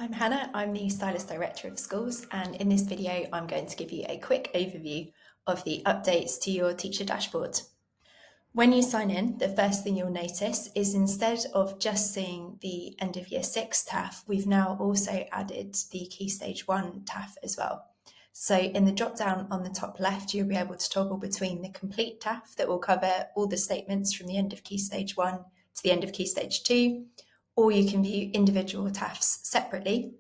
I'm Hannah, I'm the Stylus Director of Schools, and in this video I'm going to give you a quick overview of the updates to your teacher dashboard. When you sign in, the first thing you'll notice is instead of just seeing the end of year 6 TAF, we've now also added the Key Stage 1 TAF as well. So in the drop down on the top left, you'll be able to toggle between the complete TAF that will cover all the statements from the end of Key Stage 1 to the end of Key Stage 2, or you can view individual TAFs separately,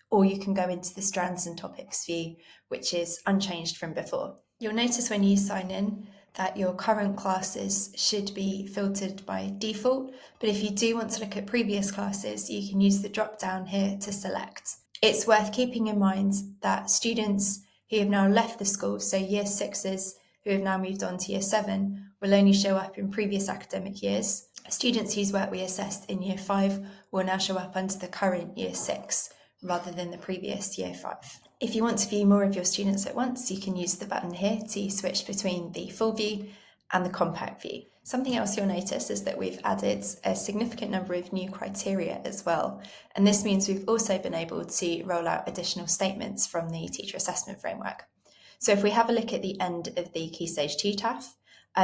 or you can go into the strands and topics view, which is unchanged from before. You'll notice when you sign in that your current classes should be filtered by default, but if you do want to look at previous classes, you can use the drop down here to select. It's worth keeping in mind that students who have now left the school, so year 6s who have now moved on to year 7, will only show up in previous academic years. Students whose work we assessed in year 5 will now show up under the current year 6 rather than the previous year 5. If you want to view more of your students at once, you can use the button here to switch between the full view and the compact view. Something else you'll notice is that we've added a significant number of new criteria as well, and this means we've also been able to roll out additional statements from the teacher assessment framework. So if we have a look at the end of the Key Stage 2 TAF,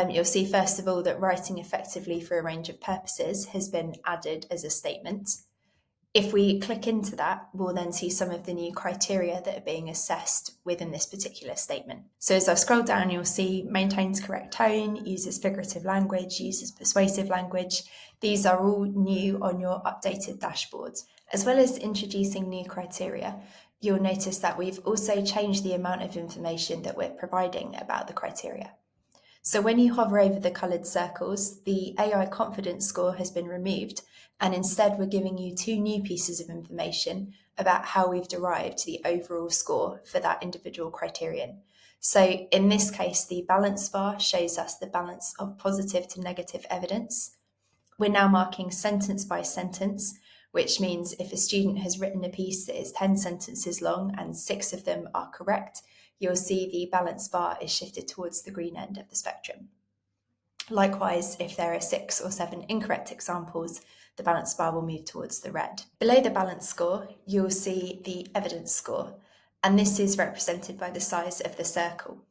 you'll see first of all that writing effectively for a range of purposes has been added as a statement. If we click into that, we'll then see some of the new criteria that are being assessed within this particular statement. So as I scroll down, you'll see maintains correct tone, uses figurative language, uses persuasive language. These are all new on your updated dashboard. As well as introducing new criteria, you'll notice that we've also changed the amount of information that we're providing about the criteria. So when you hover over the coloured circles, the AI confidence score has been removed, and instead we're giving you 2 new pieces of information about how we've derived the overall score for that individual criterion. So in this case, the balance bar shows us the balance of positive to negative evidence. We're now marking sentence by sentence, which means if a student has written a piece that is 10 sentences long and 6 of them are correct, you'll see the balance bar is shifted towards the green end of the spectrum. Likewise, if there are 6 or 7 incorrect examples, the balance bar will move towards the red. Below the balance score, you'll see the evidence score, and this is represented by the size of the circle.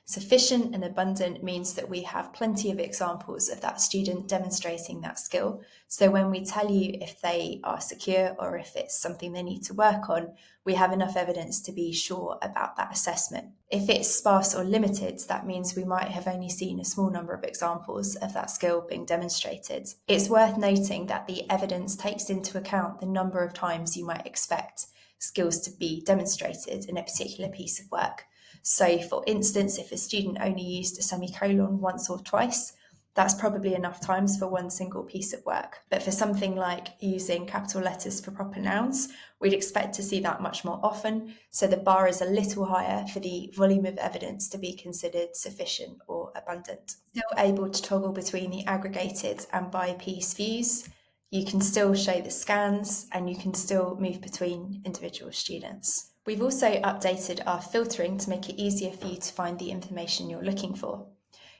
Sufficient and abundant means that we have plenty of examples of that student demonstrating that skill. So when we tell you if they are secure or if it's something they need to work on, we have enough evidence to be sure about that assessment. If it's sparse or limited, that means we might have only seen a small number of examples of that skill being demonstrated. It's worth noting that the evidence takes into account the number of times you might expect skills to be demonstrated in a particular piece of work. So for instance, if a student only used a semicolon once or twice, that's probably enough times for one single piece of work. But for something like using capital letters for proper nouns, we'd expect to see that much more often. So the bar is a little higher for the volume of evidence to be considered sufficient or abundant. Still able to toggle between the aggregated and by piece views. You can still show the scans and you can still move between individual students. We've also updated our filtering to make it easier for you to find the information you're looking for.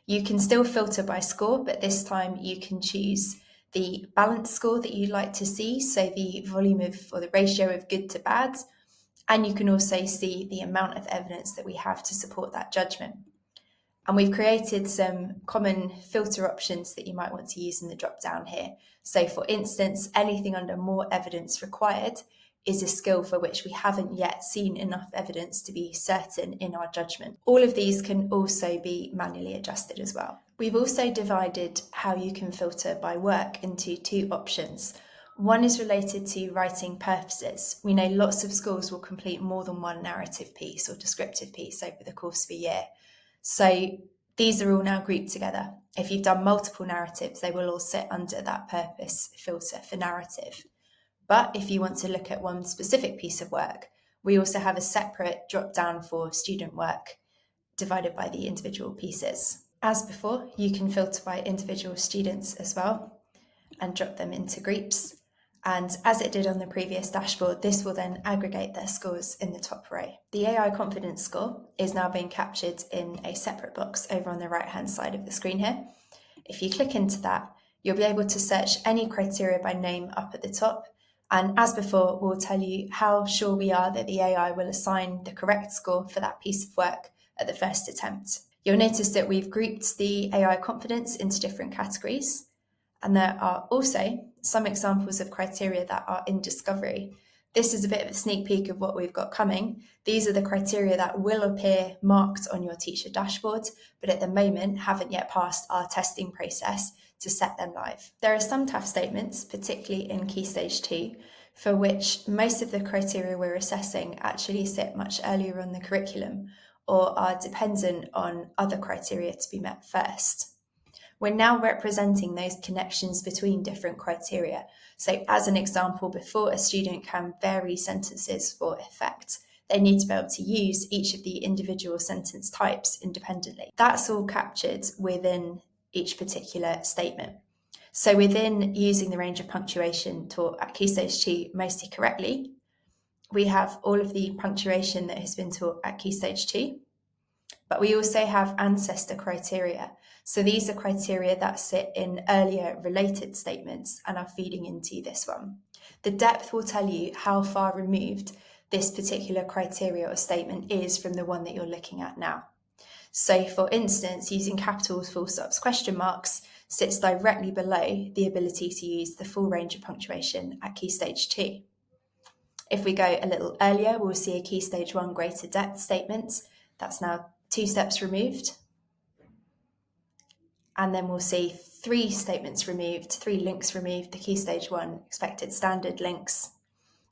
You can still filter by score, but this time you can choose the balance score that you'd like to see, so the volume of or the ratio of good to bad, and you can also see the amount of evidence that we have to support that judgment. And we've created some common filter options that you might want to use in the drop down here. So for instance, anything under more evidence required is a skill for which we haven't yet seen enough evidence to be certain in our judgment. All of these can also be manually adjusted as well. We've also divided how you can filter by work into 2 options. One is related to writing purposes. We know lots of schools will complete more than one narrative piece or descriptive piece over the course of a year. So these are all now grouped together. If you've done multiple narratives, they will all sit under that purpose filter for narrative. But if you want to look at one specific piece of work, we also have a separate drop down for student work divided by the individual pieces. As before, you can filter by individual students as well and drop them into groups. And as it did on the previous dashboard, this will then aggregate their scores in the top row. The AI confidence score is now being captured in a separate box over on the right-hand side of the screen here. If you click into that, you'll be able to search any criteria by name up at the top, And as before, we'll tell you how sure we are that the AI will assign the correct score for that piece of work at the first attempt. You'll notice that we've grouped the AI confidence into different categories, and there are also some examples of criteria that are in discovery. This is a bit of a sneak peek of what we've got coming. These are the criteria that will appear marked on your teacher dashboard, but at the moment haven't yet passed our testing process to set them live. There are some TAF statements, particularly in Key Stage 2, for which most of the criteria we're assessing actually sit much earlier on the curriculum or are dependent on other criteria to be met first. We're now representing those connections between different criteria. So as an example, before a student can vary sentences for effect, they need to be able to use each of the individual sentence types independently. That's all captured within each particular statement. So within using the range of punctuation taught at Key Stage 2 mostly correctly, we have all of the punctuation that has been taught at Key Stage 2, but we also have ancestor criteria. So these are criteria that sit in earlier related statements and are feeding into this one. The depth will tell you how far removed this particular criteria or statement is from the one that you're looking at now. So for instance, using capitals, full stops, question marks sits directly below the ability to use the full range of punctuation at Key Stage 2. If we go a little earlier, we'll see a Key Stage 1 greater depth statement. That's now 2 steps removed. And then we'll see 3 statements removed, 3 links removed, the Key Stage 1 expected standard links.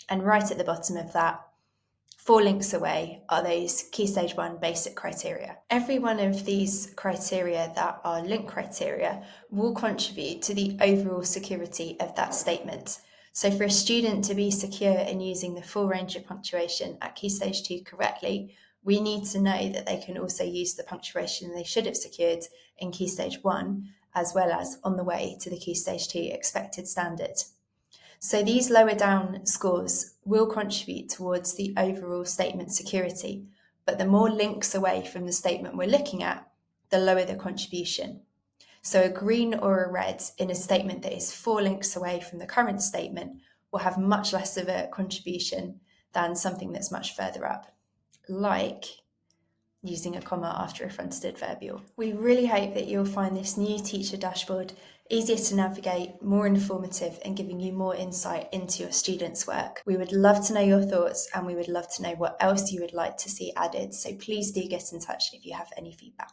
And right at the bottom of that, 4 links away are those Key Stage 1 basic criteria. Every one of these criteria that are link criteria will contribute to the overall security of that statement. So for a student to be secure in using the full range of punctuation at Key Stage 2 correctly, we need to know that they can also use the punctuation they should have secured in Key Stage 1, as well as on the way to the Key Stage 2 expected standard. So these lower down scores will contribute towards the overall statement security, but the more links away from the statement we're looking at, the lower the contribution. So a green or a red in a statement that is 4 links away from the current statement will have much less of a contribution than something that's much further up, like using a comma after a fronted adverbial. We really hope that you'll find this new teacher dashboard easier to navigate, more informative, and giving you more insight into your students' work. We would love to know your thoughts, and we would love to know what else you would like to see added. So please do get in touch if you have any feedback.